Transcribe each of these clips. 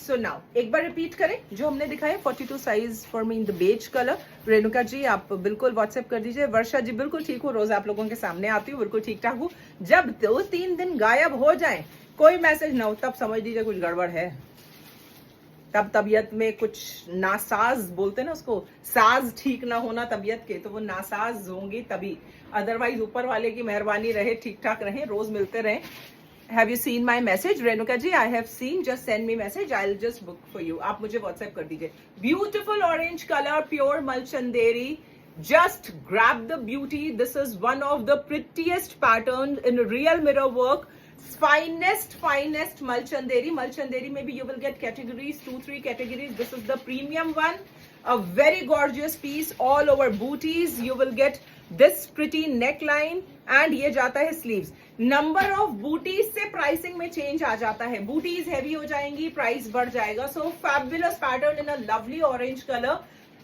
So now एक बार repeat करें जो हमने दिखाया 42 size for me in the beige colour. Renuka ji आप बिल्कुल व्हाट्सएप कर दीजिए। वर्षा जी बिल्कुल ठीक हूँ, रोज आप लोगों के सामने आती हूँ, बिल्कुल ठीक ठाक हूँ। जब 2-3 दिन गायब हो जाए, कोई मैसेज ना हो, तब समझ लीजिए कुछ गड़बड़ है। तब तबीयत में कुछ नासाज बोलते हैं ना उसको, साज ठीक ना होना तबीयत के, तो वो नासाज होंगी तभी। अदरवाइज ऊपर वाले की मेहरबानी रहे, ठीक ठाक रहे, रोज मिलते रहे। Have you seen my message? Renuka ji I have seen, just send me message, I'll just book for you. आप मुझे WhatsApp कर दीजिए। Beautiful orange color, pure Malchanderi. Just grab the beauty. This is one of the prettiest pattern in real mirror work. Finest Malchanderi. Malchanderi maybe you will get categories, 2-3 categories. This is the premium one. A very gorgeous piece, all over booties. You will get this pretty neckline and ये जाता है sleeves. Number of butis से pricing में change आ जाता है, butis heavy हो जाएंगी, प्राइस बढ़ जाएगा। So fabulous pattern in a lovely orange colour,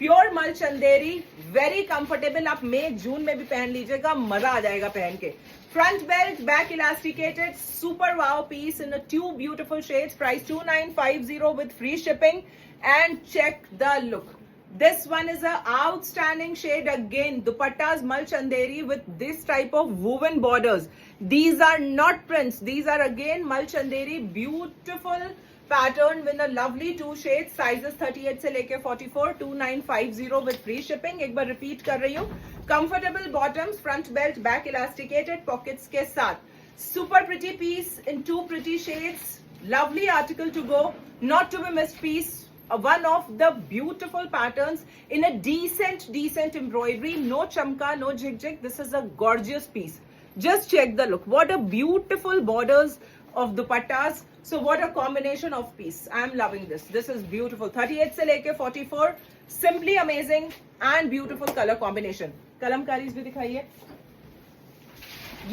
pure mul Chanderi, very comfortable. आप मई जून में भी पहन लीजिएगा, मजा आ जाएगा पहन के। Front belt, back elasticated, super wow piece in 2 beautiful shades, price 2950 with free shipping. And check the look, this one is a outstanding shade again. Dupattas Malchanderi with this type of woven borders. These are not prints, these are again Malchanderi, beautiful pattern with a lovely 2 shades, sizes 38 से लेके 44, 2950 with free shipping. एक बार repeat कर रही हूँ। Comfortable bottoms, front belt, back elasticated pockets के साथ, super pretty piece in 2 pretty shades, lovely article to go, not to be missed piece. One of the beautiful patterns in a decent embroidery, no chamka, no jig. This is a gorgeous piece. Just check the look, what a beautiful borders of dupattas. So what a combination of piece. I am loving this. This is beautiful. 38 से लेके 44, simply amazing and beautiful color combination. कलमकारीज भी दिखाइए।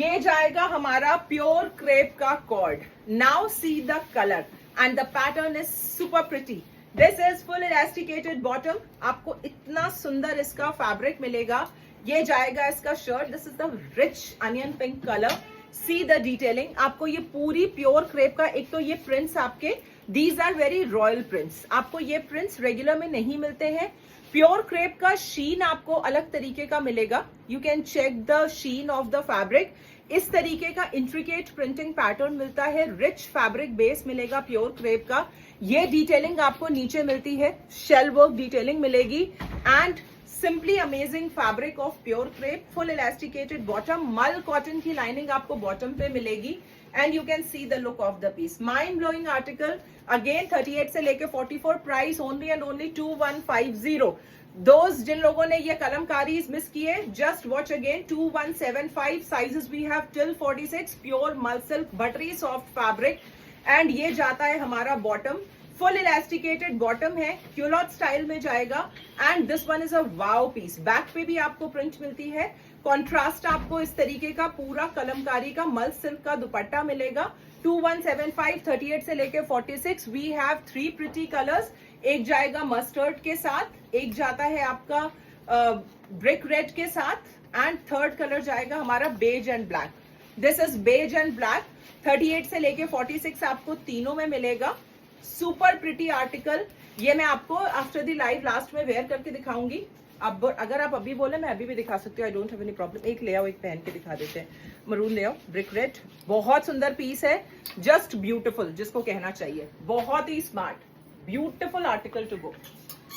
ये जाएगा हमारा pure crepe का cord. Now see the color and the pattern is super pretty. This is full elasticated bottom, आपको इतना सुंदर इसका फैब्रिक मिलेगा। ये जाएगा इसका shirt, this is the rich onion pink colour. See the detailing, आपको ये पूरी प्योर क्रेप का, एक तो ये प्रिंट्स आपके, these are very royal prints, आपको ये प्रिंट्स रेगुलर में नहीं मिलते हैं। प्योर क्रेप का शीन आपको अलग तरीके का मिलेगा, you can check the sheen of the fabric. इस तरीके का इंट्रिकेट प्रिंटिंग पैटर्न मिलता है, रिच फैब्रिक बेस मिलेगा प्योर क्रेप का। ये डिटेलिंग आपको नीचे मिलती है, शेल वर्क डिटेलिंग मिलेगी and simply amazing fabric of pure crepe, full elasticated bottom, mul cotton की लाइनिंग आपको बॉटम पे मिलेगी and you can see the look of the piece. Mind blowing article again, 38 से लेके 44, प्राइस ओनली एंड ओनली 2150। दोस्त जिन लोगों ने ये कलमकारी मिस किए, just watch again, 2175, sizes we have till 46, pure mul silk, buttery soft fabric and ये जाता है हमारा बॉटम, फुल इलास्टिकेटेड बॉटम है, क्यूलॉट स्टाइल में जाएगा and this one is a wow piece. Back पे भी आपको प्रिंट मिलती है, कॉन्ट्रास्ट आपको इस तरीके का पूरा कलमकारी का मल सिल्क का दुपट्टा मिलेगा। 2175, 38 से लेके 46, वी हैव 3 प्रिटी कलर्स। एक जाएगा मस्टर्ड के साथ, एक जाता है आपका ब्रिक रेड के साथ एंड थर्ड कलर जाएगा हमारा beige and black. This is beige and black, 38 से लेके 46 आपको तीनों में मिलेगा। सुपर प्रिटी आर्टिकल, ये मैं आपको आफ्टर द लाइव लास्ट में वेयर करके दिखाऊंगी। अब अगर आप अभी बोले मैं अभी भी दिखा सकती हूँ, I don't have any problem. एक ले आओ, एक पहन के दिखा देते हैं, मरून ले आओ, ब्रिक रेड, बहुत सुंदर पीस है, जस्ट ब्यूटिफुल जिसको कहना चाहिए, बहुत ही smart, beautiful article to go.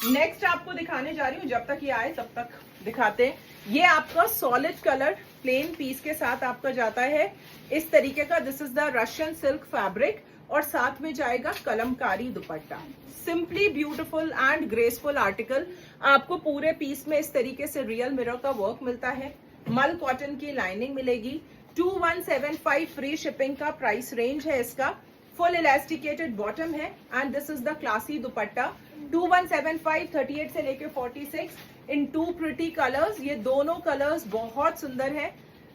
Next आपको दिखाने जा रही हूँ, जब तक ये आए तब तक दिखाते हैं। ये आपका सॉलिड कलर प्लेन पीस के साथ आपका जाता है इस तरीके का, this is the Russian silk fabric और साथ में जाएगा कलमकारी दुपट्टा। Simply beautiful and graceful article, आपको पूरे पीस में इस तरीके से रियल मिरर का वर्क मिलता है, मल कॉटन की लाइनिंग मिलेगी। 2175 फ्री शिपिंग का प्राइस रेंज है इसका, फुल इलास्टिकेटेड बॉटम है and this is the classy दुपट्टा। 2175, 38 से लेके 46 इन 2 प्रिटी कलर्स। ये दोनों कलर्स बहुत सुंदर है।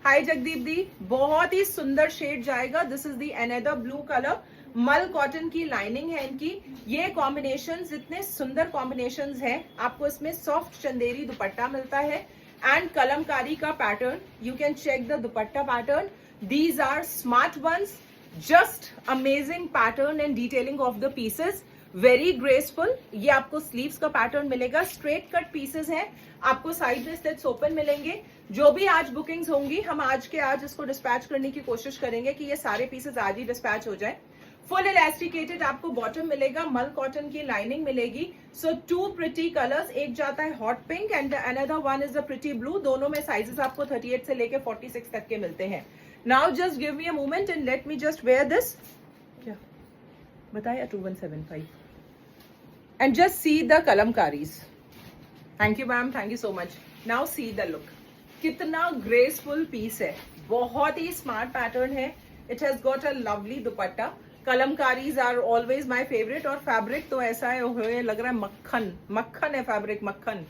हाय जगदीप दी, बहुत ही सुंदर शेड जाएगा, this is the another blue colour, मल कॉटन की लाइनिंग है इनकी। ये कॉम्बिनेशंस इतने सुंदर कॉम्बिनेशंस हैं, आपको इसमें सॉफ्ट चंदेरी दुपट्टा मिलता है एंड कलमकारी का pattern, you can check the dupatta pattern, these are smart ones, just amazing pattern and detailing of the pieces, very graceful. ये आपको स्लीव्स का पैटर्न मिलेगा, स्ट्रेट कट पीसेस हैं, आपको साइड में स्लिट्स ओपन मिलेंगे। जो भी आज बुकिंग्स होंगी हम आज के आज इसको डिस्पैच करने की कोशिश करेंगे कि ये सारे पीसेस आज ही डिस्पैच हो जाए। फुल इलास्टिकेटेड आपको बॉटम मिलेगा, मल कॉटन की लाइनिंग मिलेगी। सो 2 प्रिटी कलर्स, एक जाता है hot pink and another one is a pretty blue. दोनों में साइजेस आपको 38 से लेके 46 तक के मिलते हैं। Now just give me a moment and let me just wear this. क्या बताया 2175 and just see the kalamkaris. Thank you ma'am, thank you so much. Now see the look, कितना ग्रेसफुल पीस है, बहुत ही स्मार्ट पैटर्न है। It has got a lovely dupatta. Kalamkaris are always my favourite और fabric तो ऐसा है, लग रहा है मक्खन मक्खन है फैब्रिक, मक्खन।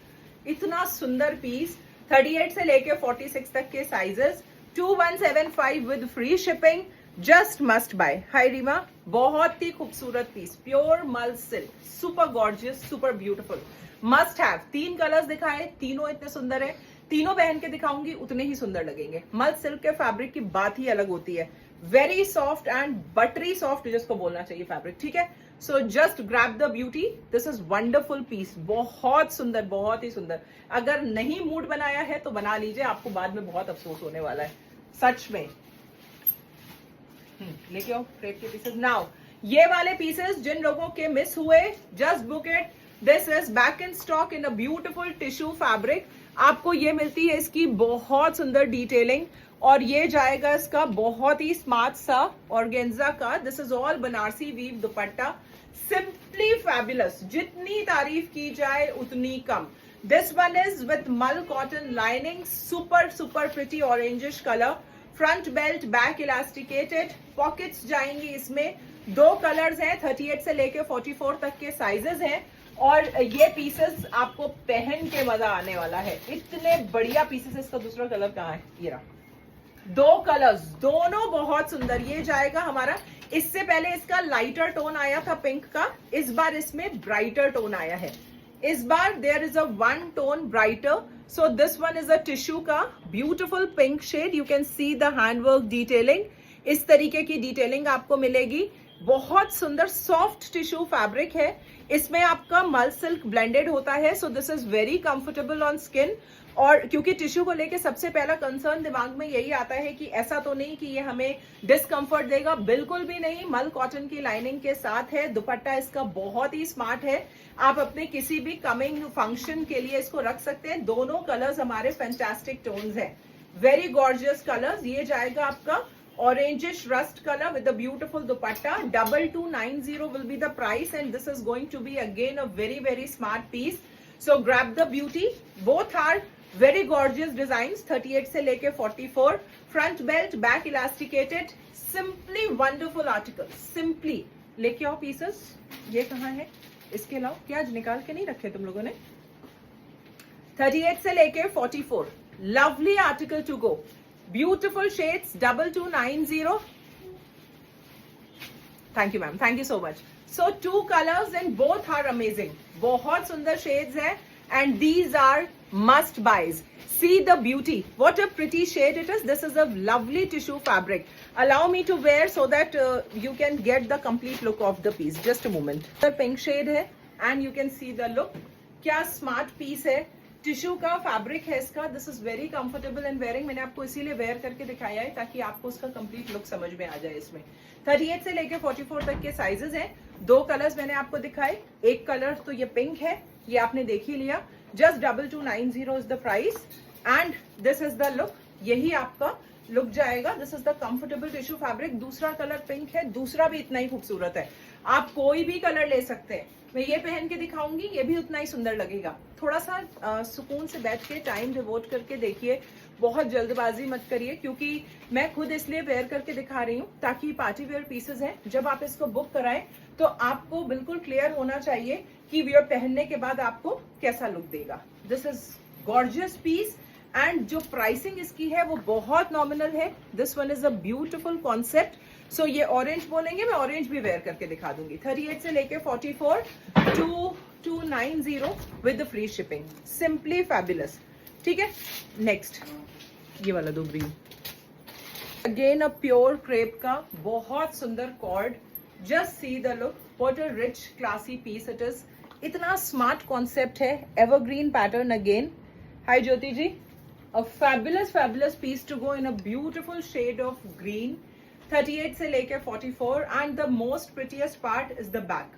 इतना सुंदर पीस, 38 से लेके 46 तक के sizes, 2175 with free shipping, just must buy. Hi Reema, बहुत ही खूबसूरत पीस, pure mul silk, super gorgeous, super beautiful, must have. 3 colours दिखाए, तीनों इतने सुंदर है, तीनों पहन के दिखाऊंगी उतने ही सुंदर लगेंगे। मल सिल्क के फैब्रिक की बात ही अलग होती है, very soft and buttery soft जिसको बोलना चाहिए फैब्रिक, ठीक है। So just grab the beauty, this is wonderful piece, बहुत सुंदर, बहुत ही सुंदर। अगर नहीं मूड बनाया है तो बना लीजिए, आपको बाद में बहुत अफसोस होने वाला है सच में। लेके आओ क्रेप के पीसेस। नाउ ये वाले पीसेस जिन लोगों के मिस हुए, just book it, this is back in stock in a beautiful tissue fabric. आपको ये मिलती है इसकी बहुत सुंदर डिटेलिंग और ये जाएगा इसका बहुत ही स्मार्ट सा ऑर्गेन्जा का। This is all Banarasi weave dupatta, simply fabulous, जितनी तारीफ की जाए उतनी कम। This one is with mul cotton lining, super super pretty orangish colour, front belt, back elasticated, pockets जाएंगी इसमें। 2 कलर्स हैं, 38 से लेके 44 तक के साइजेस हैं और ये पीसेस आपको पहन के मजा आने वाला है, इतने बढ़िया पीसेस। इसका दूसरा कलर कहाँ है, ये रहा। 2 कलर्स, दोनों बहुत सुंदर। ये जाएगा हमारा, इससे पहले इसका लाइटर टोन आया था पिंक का, इस बार इसमें ब्राइटर टोन आया है। इस बार there is a 1 tone brighter. So this one is a tissue का beautiful pink shade, you can see the handwork detailing, इस तरीके की डिटेलिंग आपको मिलेगी। बहुत सुंदर सॉफ्ट टिश्यू फैब्रिक है, इसमें आपका मल सिल्क ब्लेंडेड होता है। सो this is very comfortable on skin. और क्योंकि टिश्यू को लेके सबसे पहला कंसर्न दिमाग में यही आता है कि ऐसा तो नहीं कि ये हमें डिस्कंफर्ट देगा, बिल्कुल भी नहीं। मल कॉटन की लाइनिंग के साथ है, दुपट्टा इसका बहुत ही स्मार्ट है, आप अपने किसी भी कमिंग फंक्शन के लिए इसको रख सकते हैं। दोनों कलर्स हमारे फैंटास्टिक टोन्स हैं, वेरी गॉर्जियस कलर्स। ये जाएगा आपका orangish rust color with the beautiful dupatta, 2290 will be the price and this is going to be again a very very smart piece. So grab the beauty, both are very gorgeous designs, 38 से लेके 44, front belt, back elasticated, simply wonderful article, simply। लेके आओ pieces, ये कहाँ है, इसके अलावा क्या आज निकाल के नहीं रखे तुम लोगों ने। 38 से लेके 44, lovely article to go, beautiful shades, 2290। Thank you ma'am, thank you so much। So 2 colors and both are amazing, बहुत सुंदर shades हैं and these are must buys। See the beauty, what a pretty shade it is। This is a lovely tissue fabric, allow me to wear so that you can get the complete look of the piece। Just a moment, the pink shade है and you can see the look, क्या smart piece है, tissue का fabric है इसका। This is very comfortable and wearing, मैंने आपको इसीलिए where करके दिखाया है ताकि आपको उसका कंप्लीट लुक समझ में आ जाए। इसमें 38 से लेके 44 तक के साइजेस हैं, 2 कलर्स मैंने आपको दिखाए, एक कलर तो ये पिंक है, ये आपने देख ही लिया। Just 2290 is the price and this is the look, यही आपका लुक जाएगा। This is the comfortable tissue fabric. दूसरा कलर पिंक है, दूसरा भी इतना ही खूबसूरत है, आप कोई भी कलर ले सकते हैं। मैं ये पहन के दिखाऊंगी, ये भी उतना ही सुंदर लगेगा। थोड़ा सा सुकून से बैठ के टाइम डिवोट करके देखिए, बहुत जल्दबाजी मत करिए, क्योंकि मैं खुद इसलिए वेयर करके दिखा रही हूँ ताकि पार्टी वेयर पीसेस हैं, जब आप इसको बुक कराएं तो आपको बिल्कुल क्लियर होना चाहिए कि वेयर पहनने के बाद आपको कैसा लुक देगा। This is gorgeous piece and जो प्राइसिंग इसकी है वो बहुत नॉमिनल है। This one is a beautiful concept. So ये ऑरेंज बोलेंगे, मैं ऑरेंज भी वेयर करके दिखा दूंगी। 38 से लेके 44, 2290 with free shipping, simply fabulous. ठीक है, नेक्स्ट ये वाला दो green, again a pure crepe का बहुत सुंदर cord, just see the look, what a rich classy piece it is. इतना स्मार्ट कॉन्सेप्ट है, evergreen pattern again. Hi Jyoti ji, a fabulous piece to go in a beautiful shade of green. 38 से लेके 44 and the most prettiest part is the back.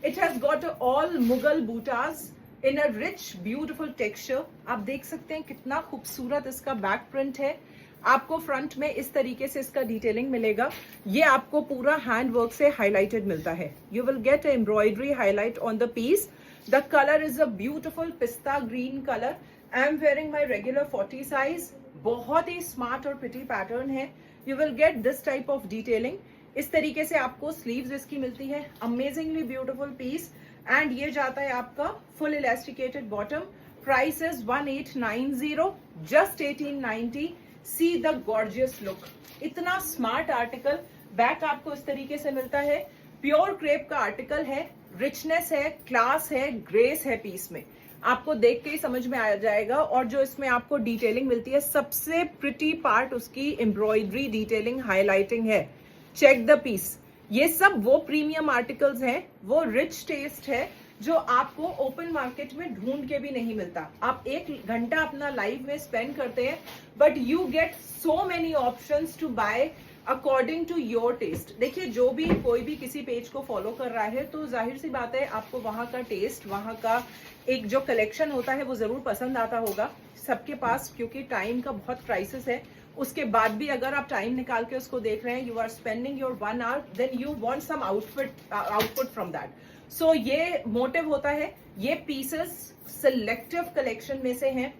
It has got all Mughal butas in a rich beautiful texture. आप देख सकते हैं कितना खूबसूरत इसका back print है. आपको फ्रंट में इस तरीके से इसका डिटेलिंग मिलेगा. ये आपको पूरा हैंड वर्क से हाईलाइटेड मिलता है. You will get embroidery highlight on the piece. The colour is a beautiful pista green colour. I am wearing my regular 40 size. बहुत ही स्मार्ट और प्रिटी पैटर्न है. You will get this type of detailing. इस तरीके से आपको sleeves इसकी मिलती है. Amazingly beautiful piece. एंड ये जाता है आपका full elasticated bottom. Price is 1890, just 1890. See the gorgeous look. इतना स्मार्ट आर्टिकल. बैक आपको इस तरीके से मिलता है. प्योर क्रेप का आर्टिकल है. रिचनेस है, क्लास है, ग्रेस है पीस में. आपको देख के ही समझ में आ जाएगा. और जो इसमें आपको डिटेलिंग मिलती है, सबसे प्रिटी पार्ट उसकी एम्ब्रॉयडरी डिटेलिंग हाईलाइटिंग है. Check the piece. ये सब वो प्रीमियम आर्टिकल्स हैं, वो रिच टेस्ट है जो आपको ओपन मार्केट में ढूंढ के भी नहीं मिलता. आप 1 घंटा अपना लाइव में स्पेंड करते हैं, but you get so many options to buy according to your taste. देखिए, जो भी कोई भी किसी पेज को फॉलो कर रहा है तो जाहिर सी बात है आपको वहां का टेस्ट, वहां का एक जो कलेक्शन होता है वो जरूर पसंद आता होगा सबके पास, क्योंकि टाइम का बहुत क्राइसिस है. उसके बाद भी अगर आप टाइम निकाल के उसको देख रहे हैं, you are spending your 1 hour, then you want some output from that. So ये मोटिव होता है. ये पीसेस सिलेक्टिव कलेक्शन में से हैं.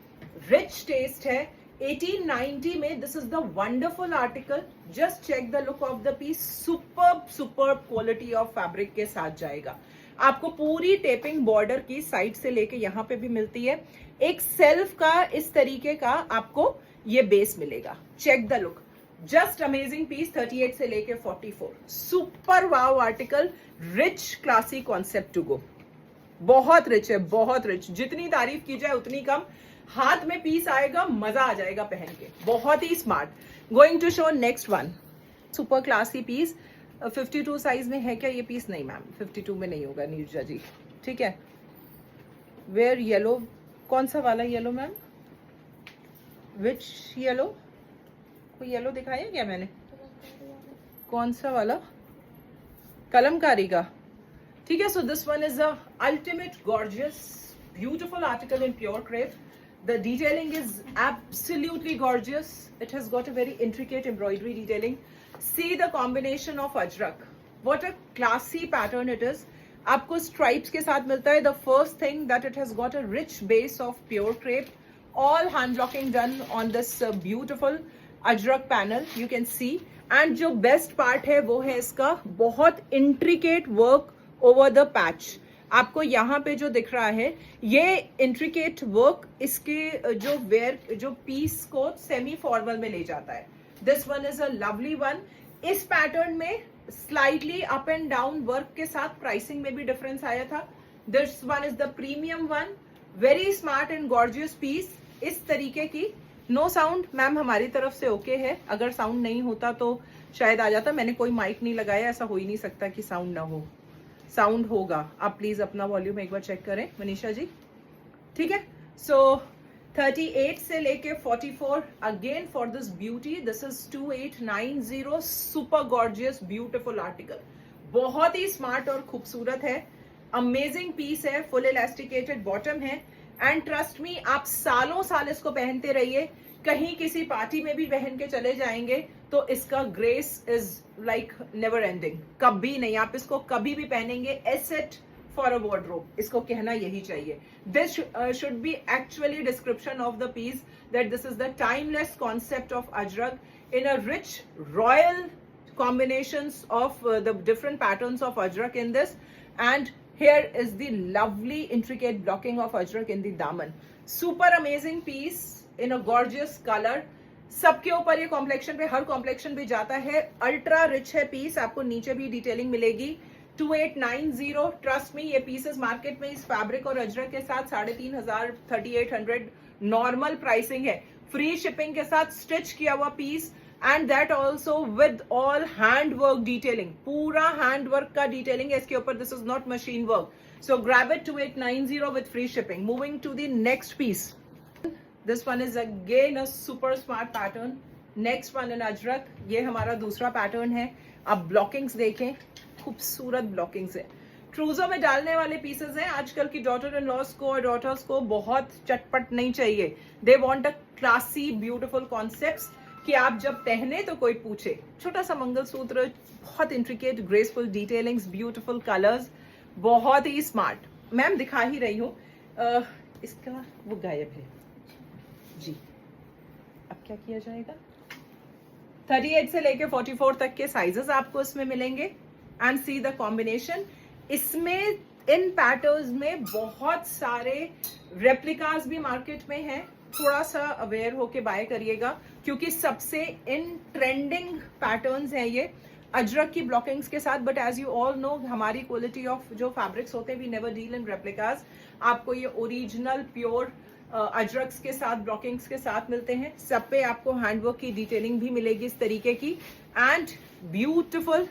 रिच टेस्ट है. 1890 में this is the wonderful article. Just check the look of the piece. Super quality of fabric के साथ जाएगा. आपको पूरी टेपिंग बॉर्डर की साइड से लेके यहाँ पे भी मिलती है. एक सेल्फ का इस तरीके का आपको ये बेस मिलेगा. Check the look. Just amazing piece. 38 से लेके 44. Super wow article. Rich classy concept to go. बहुत रिच है, बहुत रिच. जितनी तारीफ की जाए उतनी कम. हाथ में पीस आएगा, मजा आ जाएगा पहन के. बहुत ही smart. Going to show next one. Super classy piece. 52 size में है क्या ये पीस? नहीं मैम, 52 में नहीं होगा नीरजा जी. ठीक है. Wear yellow. कौन सा वाला येलो मैम? Which yellow? कोई येलो दिखाया क्या मैंने? कौन सा वाला? कलमकारी का. ठीक है. सो this one is a ultimate gorgeous beautiful article in pure crepe. The detailing is absolutely gorgeous. It has got a very intricate embroidery detailing. See the combination of ajrak. What a classy pattern it is. आपको stripes के साथ मिलता है. The first thing that it has got a rich base of pure crepe. All hand blocking done on this beautiful ajrak panel. You can see. And जो best part है वो है इसका बहुत intricate work over the patch. आपको यहाँ पे जो दिख रहा है ये इंट्रिकेट वर्क इसके जो पीस को सेमी फॉर्मल में ले जाता है. This one is a lovely one. इस पैटर्न में slightly up and down work के साथ प्राइसिंग में भी डिफरेंस आया था. This one is the premium one. Very smart and gorgeous piece. इस तरीके की. नो साउंड मैम हमारी तरफ से ओके है. अगर साउंड नहीं होता तो शायद आ जाता. मैंने कोई माइक नहीं लगाया, ऐसा हो ही नहीं सकता कि साउंड ना हो. साउंड होगा. आप प्लीज अपना वॉल्यूम एक बार चेक करें मनीषा जी. ठीक है. सो 38 से लेके 44 again for this beauty. This is 2890. Super gorgeous beautiful article. बहुत ही स्मार्ट और खूबसूरत है. अमेजिंग पीस है. फुल इलास्टिकेटेड बॉटम है. एंड ट्रस्ट मी, आप सालों साल इसको पहनते रहिए. कहीं किसी पार्टी में भी पहन के चले जाएंगे तो इसका grace is like never ending. कभी नहीं. आप इसको कभी भी पहनेंगे. Asset for a wardrobe. इसको कहना यही चाहिए. This should be actually description of the piece that this is the timeless concept of Ajrak in a rich royal combinations of the different patterns of ajrak in this. And here is the lovely intricate blocking of ajrak in the daman. Super amazing piece in a gorgeous color. सबके ऊपर ये complexion पे, हर complexion पे जाता है. Ultra rich है piece. आपको नीचे भी डिटेलिंग मिलेगी. 2890. ट्रस्ट मी, ये पीसेस मार्केट में इस फैब्रिक और अजरक के साथ 3500 3800 नॉर्मल प्राइसिंग है. फ्री शिपिंग के साथ स्टिच किया हुआ piece. And that also with all hand work detailing, पूरा हैंड वर्क का डिटेलिंग है इसके ऊपर. This is not machine work. So grab it 2890 with free shipping. Moving to the next piece. This one is again a super smart pattern. Next one in ajrak. ये हमारा दूसरा pattern है. आप ब्लॉकिंग्स देखें, खूबसूरत ब्लॉकिंग्स है. ट्रूजो में डालने वाले पीसेस हैं. आजकल की डॉटर इन लॉस को और डॉटर्स को बहुत चटपट नहीं चाहिए. They want a classy beautiful concepts कि आप जब पहने तो कोई पूछे. छोटा सा मंगलसूत्र, बहुत intricate graceful detailings, beautiful colours, बहुत ही स्मार्ट. मैम दिखा ही रही हूँ. इसका वो गायब है जी. अब क्या किया जाएगा? 38 से लेके 44 तक के साइजेस आपको इसमें मिलेंगे. And see the combination. इसमें इन पैटर्न्स में बहुत सारे रेप्लिकास भी मार्केट में हैं. थोड़ा सा अवेयर होके बाय करिएगा क्योंकि सबसे इन ट्रेंडिंग पैटर्न्स हैं ये अजरक की ब्लॉकिंग्स के साथ. But as you all know, हमारी क्वालिटी ऑफ जो फैब्रिक्स होते हैं, we never deal in replicas. आपको ये ओरिजिनल प्योर अजरक्स के साथ, ब्लॉकिंग्स के साथ मिलते हैं. सब पे आपको हैंडवर्क की डिटेलिंग भी मिलेगी इस तरीके की. And beautiful.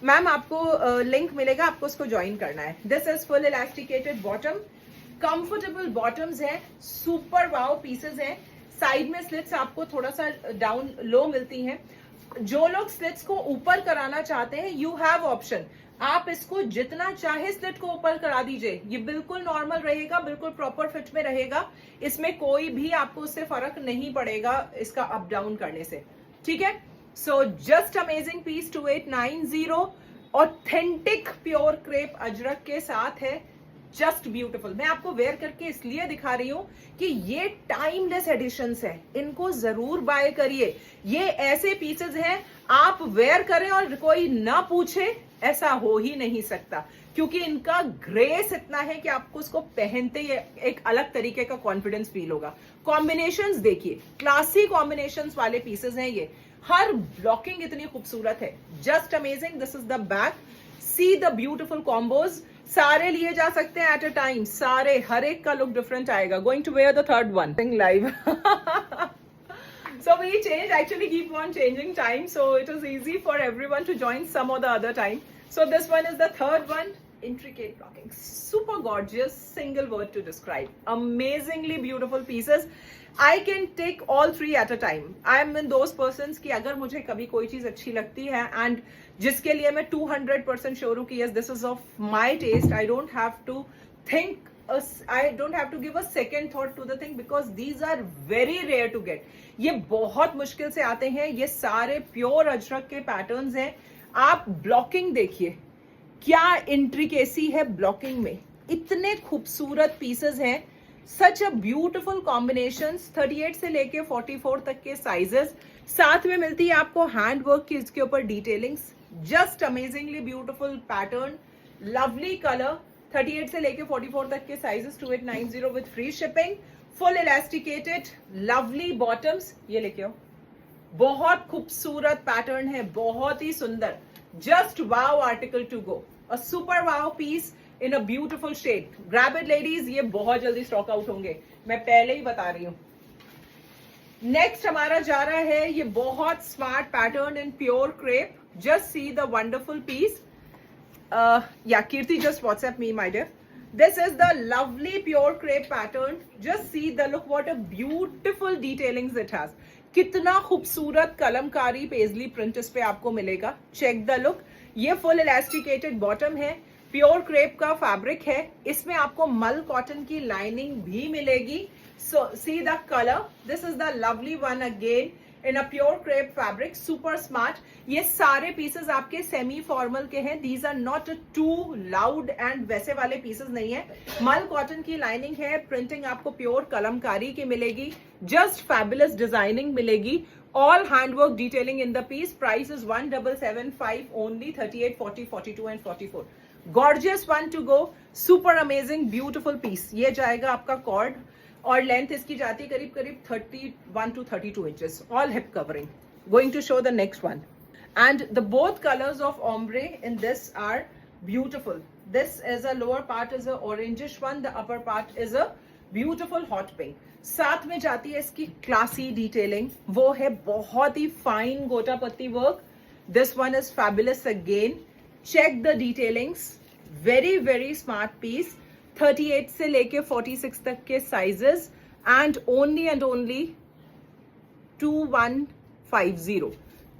मैम आपको लिंक मिलेगा, आपको उसको ज्वाइन करना है. This is full elasticated bottom. Comfortable bottoms है. सुपर वाओ पीसेस हैं. साइड में स्लिट्स आपको थोड़ा सा डाउन लो मिलती हैं. जो लोग स्लिट्स को ऊपर कराना चाहते हैं, यू हैव ऑप्शन. आप इसको जितना चाहे स्लिट को ऊपर करा दीजिए. ये बिल्कुल नॉर्मल रहेगा, बिल्कुल प्रॉपर फिट में रहेगा. इसमें कोई भी आपको उससे फर्क नहीं पड़ेगा इसका अप डाउन करने से. ठीक है. So just amazing piece. 2890 authentic pure crepe Ajrak के साथ है. Just beautiful. मैं आपको वेयर करके इसलिए दिखा रही हूं कि ये टाइमलेस एडिशंस है. इनको जरूर बाय करिए. ये ऐसे पीसेस हैं आप वेयर करें और कोई ना पूछे, ऐसा हो ही नहीं सकता. क्योंकि इनका ग्रेस इतना है कि आपको इसको पहनते ही एक अलग तरीके का कॉन्फिडेंस फील होगा. कॉम्बिनेशंस देखिए, क्लासी कॉम्बिनेशंस वाले पीसेस हैं ये. हर ब्लॉकिंग इतनी खूबसूरत है. Just amazing. This is the back. See the beautiful combos. सारे लिए जा सकते हैं एट अ टाइम. सारे, हर एक का लुक डिफरेंट आएगा. Going to wear the third one live. So we change, actually keep on changing time, so it is easy for everyone to join some or the other time. So this one is the third one. Intricate blocking, super gorgeous, single word to describe. Amazingly beautiful pieces. I can take all three at a time. I am in those persons कि अगर मुझे कभी कोई चीज अच्छी लगती है and जिसके लिए मैं 200% श्योर हूँ कि yes this is of my taste, I don't have to think, I don't have to give a second thought to the thing because these are very rare to get. ये बहुत मुश्किल से आते हैं. ये सारे प्योर अजरक के पैटर्न्स हैं. आप ब्लॉकिंग देखिए, क्या इंट्रिकेसी है ब्लॉकिंग में. इतने खूबसूरत पीसेस हैं. सच अ ब्यूटिफुल कॉम्बिनेशन. 38 से लेके 44 तक के साइजेस. साथ में मिलती है आपको हैंड वर्क की इसके ऊपर detailings. Just amazingly beautiful pattern, lovely colour. 38 से लेके 44 तक के sizes. 2890 with free shipping. Full elasticated, lovely bottoms. ये लेके आओ. बहुत खूबसूरत पैटर्न है, बहुत ही सुंदर. Just wow article to go. A super wow piece in a beautiful shade. Grab it ladies. ये बहुत जल्दी स्टॉक आउट होंगे, मैं पहले ही बता रही हूं. नेक्स्ट हमारा जा रहा है ये बहुत smart pattern in pure crepe. Just see the wonderful piece. Yeah, Kirti, just WhatsApp me, my dear. This is the lovely pure crepe pattern. Just see the look, what a beautiful detailings it has. कितना खूबसूरत Kalamkari paisley print इस पे आपको मिलेगा. Check the look. ये full elasticated bottom है. Pure crepe का fabric है. इसमें आपको मल कॉटन की लाइनिंग भी मिलेगी. So see the color. This is the lovely one again. In a pure crepe fabric. Super smart. ये सारे पीसेस आपके सेमी फॉर्मल के हैं. These are not too loud and वैसे वाले पीसेस नहीं है. मल कॉटन की लाइनिंग है. प्रिंटिंग आपको प्योर कलमकारी की मिलेगी. जस्ट फैबुलस डिजाइनिंग मिलेगी. All handwork detailing in the piece. Price is 1775 only. 38, 40, 42 and 44. Gorgeous one to go. Super amazing beautiful piece. ये जाएगा आपका कॉर्ड और लेंथ इसकी जाती है करीब करीब 31 to 32 inches. All hip covering. Going to show the next one. And the both colors of ombre in this are beautiful. This is a lower part is a orangish one. The upper part is a beautiful hot pink, साथ में जाती है इसकी classy detailing, वो है बहुत ही fine gota patti work. This one is fabulous again. Check the detailings, very very smart piece. 38 से लेके 46 तक के sizes and only 2150.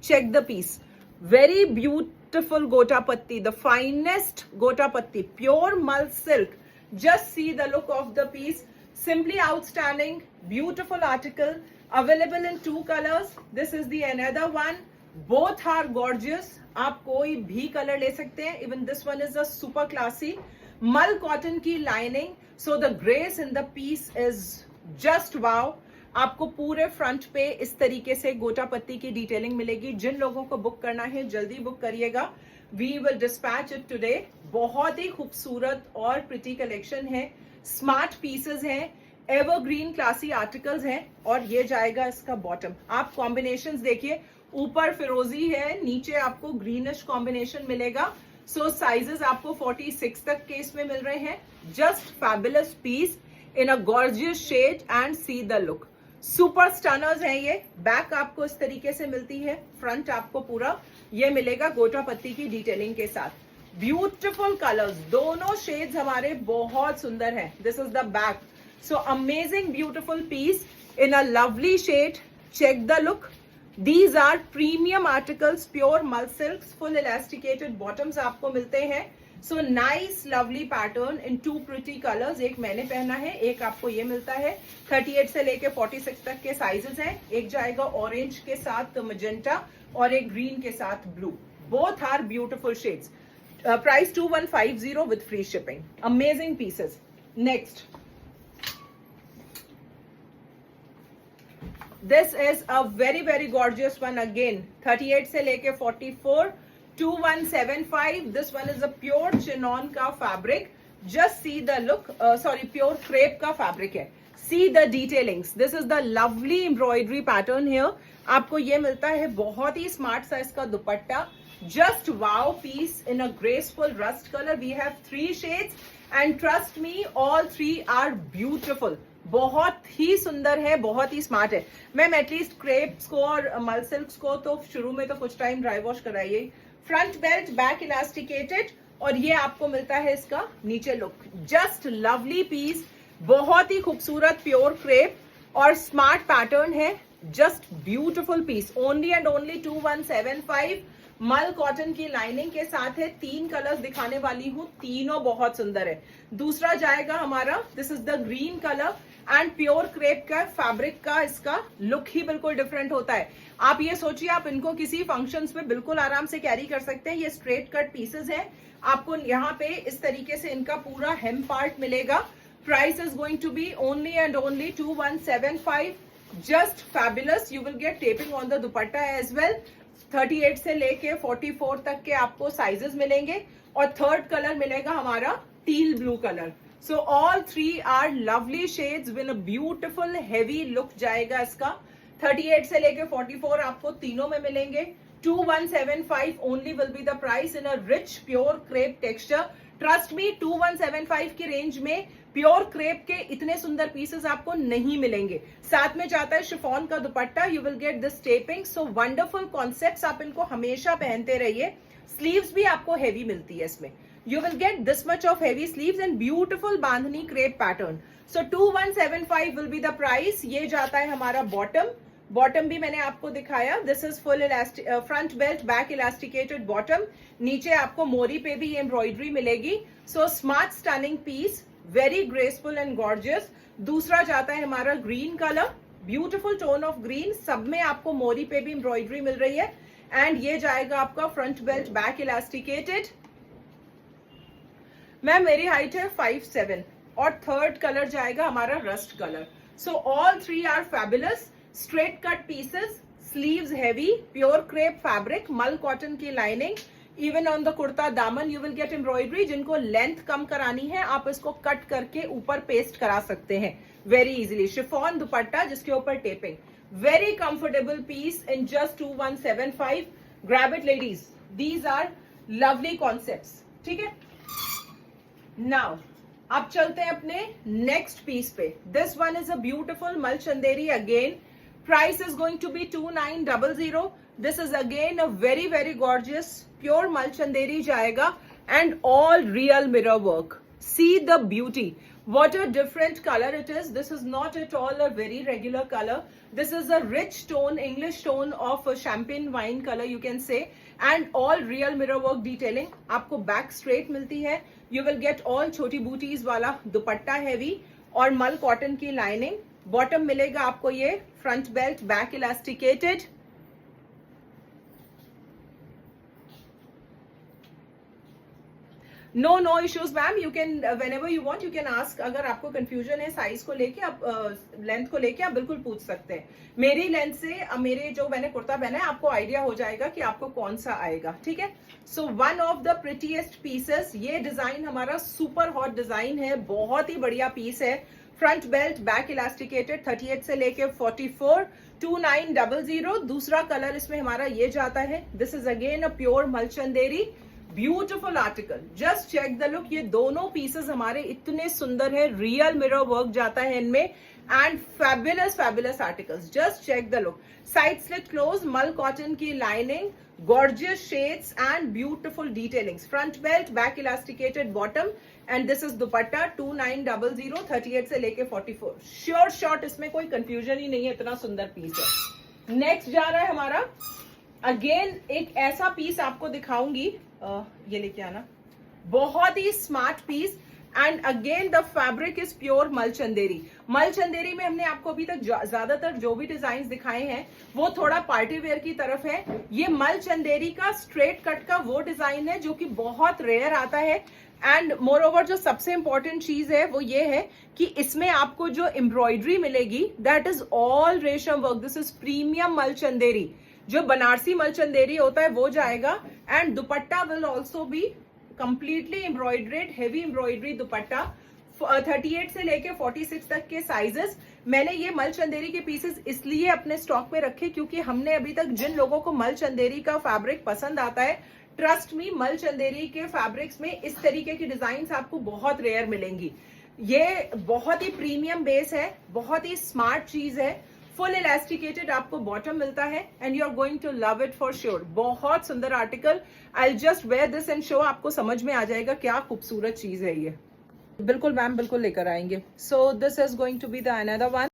Check the piece. Very beautiful gota patti, the finest gota patti, pure mull silk. Just see the look of the piece. Simply outstanding, beautiful article. Available in 2 colors. This is the another one. Both are gorgeous. आप कोई भी colour ले सकते हैं. Even this one is a super classy. Mull cotton की lining. So the grace in the piece is just wow. आपको पूरे front पे इस तरीके से गोटा पत्ती की डिटेलिंग मिलेगी. जिन लोगों को बुक करना है जल्दी बुक करिएगा. We will dispatch it today. बहुत ही खूबसूरत और प्रिटी कलेक्शन है. स्मार्ट पीसेस हैं, एवरग्रीन क्लासी आर्टिकल्स हैं. और ये जाएगा इसका बॉटम. आप कॉम्बिनेशंस देखिए, ऊपर फिरोजी है, नीचे आपको ग्रीनिश कॉम्बिनेशन मिलेगा. सो साइजेस आपको 46 तक के इसमें मिल रहे हैं. Just fabulous piece in a gorgeous shade and see the look. Super stunners हैं ये. बैक आपको इस तरीके से मिलती है, फ्रंट आपको पूरा ये मिलेगा गोटा पत्ती की डिटेलिंग के साथ. ब्यूटिफुल कलर्स, दोनों शेड्स हमारे बहुत सुंदर हैं. This is the back. So amazing beautiful piece in a lovely shade. Check the look. These are premium articles, pure mul silk, full elasticated bottoms आपको मिलते हैं. So nice lovely pattern in 2 pretty colours. एक मैंने पहना है, एक आपको ये मिलता है. 38 से लेके 46 तक के साइजेस हैं. एक जाएगा ऑरेंज के साथ मजेंटा और एक ग्रीन के साथ blue. Both are beautiful shades. Price 2150 with free shipping. Amazing pieces. Next, this is a very very gorgeous one again. 38 से लेके 44, 2175. This one is a pure chinon का fabric. Just see the look. Sorry, pure crepe का fabric है. See the detailings. This is the lovely embroidery pattern here. आपको ये मिलता है बहुत ही स्मार्ट साइज का दुपट्टा. Just wow piece in a graceful rust color. We have 3 shades and trust me, all 3 are beautiful. बहुत ही सुंदर है, बहुत ही स्मार्ट है. मैम एटलीस्ट क्रेप्स को और मल सिल्क्स को तो शुरू में तो कुछ टाइम ड्राई वॉश कराइए. फ्रंट बेल्ट, बैक इलास्टिकेटेड और ये आपको मिलता है इसका नीचे लुक. जस्ट लवली पीस, बहुत ही खूबसूरत प्योर क्रेप और स्मार्ट पैटर्न है. Just beautiful piece. Only and only 2175. Mul cotton की लाइनिंग के साथ है. 3 कलर्स दिखाने वाली हूँ, तीनों बहुत सुंदर है. दूसरा जाएगा हमारा, this is the green colour and pure crepe का फैब्रिक का इसका लुक ही बिल्कुल डिफरेंट होता है. आप ये सोचिए, आप इनको किसी फंक्शंस में बिल्कुल आराम से कैरी कर सकते हैं. ये स्ट्रेट कट पीसेस हैं. आपको यहाँ पे इस तरीके से इनका पूरा हेम पार्ट मिलेगा. Price is going to be only and only 2175. Just fabulous. You will get taping on the dupatta as well. 38 से लेके 44 तक के आपको साइजेस मिलेंगे और थर्ड कलर मिलेगा हमारा teal blue colour. So all 3 are lovely shades with a beautiful heavy look जाएगा इसका. 38 से लेके 44 आपको तीनों में मिलेंगे. 2175 only will be the price in a rich pure crepe texture. Trust me, 2175 की रेंज में प्योर क्रेप के इतने सुंदर पीसेस आपको नहीं मिलेंगे. साथ में जाता है शिफॉन का dupatta. You will get this taping. So wonderful concepts. आप इनको हमेशा पहनते रहिए. स्लीव्स भी आपको हेवी मिलती है इसमें. You will get this much of heavy sleeves and beautiful bandhani crepe pattern. So 2175 will be the price. ये जाता है हमारा bottom. Bottom भी मैंने आपको दिखाया. This is full elastic, front belt, back elasticated bottom. नीचे आपको मोरी पे भी ये embroidery मिलेगी. So smart stunning piece, very graceful and gorgeous. दूसरा जाता है हमारा green color, beautiful tone of green. सब में आपको मोरी पे भी embroidery मिल रही है. And ये जाएगा आपका front belt, back elasticated. Ma'am मेरी हाइट है 5'7" और थर्ड कलर जाएगा हमारा rust colour. So all 3 are fabulous. Straight cut pieces, sleeves heavy, pure crepe fabric, mul cotton की lining. Even on the kurta दामन यू विल गेट एम्ब्रॉयडरी. जिनको length कम करानी है आप इसको कट करके ऊपर पेस्ट करा सकते हैं वेरी इजीली. शिफॉन दुपट्टा जिसके ऊपर taping. Very comfortable piece in just 2175. Grab it ladies. These are lovely concepts. ठीक है. Now, अब चलते हैं अपने नेक्स्ट पीस पे. This one is a beautiful mul Chanderi again. Price is going to be 2900. This is again a very very gorgeous pure mul Chanderi जाएगा and all real mirror work. See the beauty. What a different color it is. This is not at all a very regular color. This is a rich tone, English tone of a champagne wine color you can say. And all real mirror work detailing. आपको back straight मिलती है. You will get all छोटी booties वाला दुपट्टा heavy और मल cotton की lining. Bottom मिलेगा आपको ये front belt, back elasticated. No issues ma'am. You can whenever you want you can ask. अगर आपको कंफ्यूजन है साइज को लेके, आप लेंथ को लेके आप बिल्कुल पूछ सकते हैं. मेरी लेंथ से मेरे जो मैंने कुर्ता पहना है आपको आइडिया हो जाएगा कि आपको कौन सा आएगा. ठीक है. So one of the prettiest pieces. ये डिजाइन हमारा सुपर हॉट डिजाइन है. बहुत ही बढ़िया पीस है. Front belt, back elasticated. 38 से लेके 44. 2900. दूसरा कलर इसमें हमारा ये जाता है. This is again a pure Malchanderi. Beautiful article. Just check the look. ये दोनों पीसेस हमारे इतने सुंदर है. रियल मिरर वर्क जाता है इनमें and fabulous fabulous articles. Just check the look. Side slit close, mul cotton की lining, gorgeous shades and beautiful detailings. Front belt, back elasticated bottom and this is dupatta. 2900. 38 से लेके 44. श्योर शॉर्ट, इसमें कोई confusion ही नहीं है. इतना सुंदर पीस है. नेक्स्ट जा रहा है हमारा अगेन एक ऐसा पीस आपको दिखाऊंगी. ये लेके आना. बहुत ही smart piece and again the fabric is pure Malchanderi. Malchanderi में हमने आपको अभी तक ज्यादातर जो भी डिजाइन दिखाए हैं वो थोड़ा पार्टी वेयर की तरफ है. ये मलचंदेरी का स्ट्रेट कट का वो डिजाइन है जो कि बहुत रेयर आता है. एंड मोर ओवर जो सबसे इंपॉर्टेंट चीज है वो ये है कि इसमें आपको जो एम्ब्रॉयडरी मिलेगी that is all resham work. This is premium Malchanderi. जो बनारसी मलचंदेरी होता है वो जाएगा and dupatta will also be completely embroidered, heavy embroidery dupatta. 38 से लेके 46 तक के साइजेस. मैंने ये मलचंदेरी के पीसेस इसलिए अपने स्टॉक में रखे क्योंकि हमने अभी तक जिन लोगों को मलचंदेरी का फैब्रिक पसंद आता है, ट्रस्ट मी, मलचंदेरी के फैब्रिक्स में इस तरीके की डिजाइन आपको बहुत रेयर मिलेंगी. ये बहुत ही प्रीमियम बेस है, बहुत ही स्मार्ट चीज है. फुल इलास्टिकेटेड आपको बॉटम मिलता है and you are going to love it for sure. बहुत सुंदर article. I just wear this and show. आपको समझ में आ जाएगा क्या खूबसूरत चीज है ये. बिल्कुल मैम, बिल्कुल लेकर आएंगे. So this is going to be the another one.